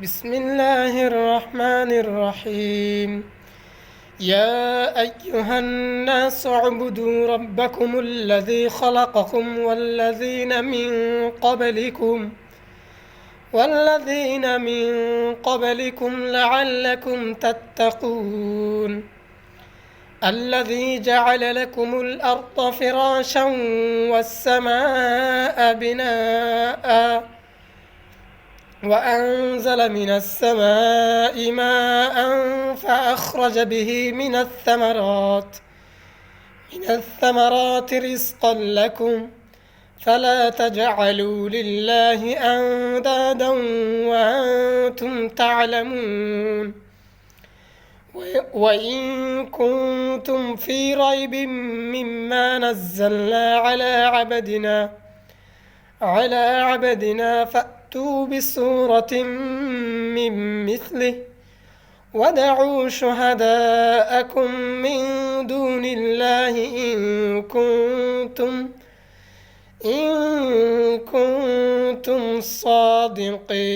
بسم الله الرحمن الرحيم. يا أيها الناس اعبدوا ربكم الذي خلقكم والذين من قبلكم لعلكم تتقون. الذي جعل لكم الأرض فراشا والسماء بناء وأنزل من السماء ماء فأخرج به من الثمرات رزقا لكم فلا تجعلوا لله أندادا وأنتم تعلمون. وإن كنتم في ريب مما نزلنا على عبدنا فأتوا بسورة من مثله ودعوا شهداءكم من دون الله إن كنتم صادقين.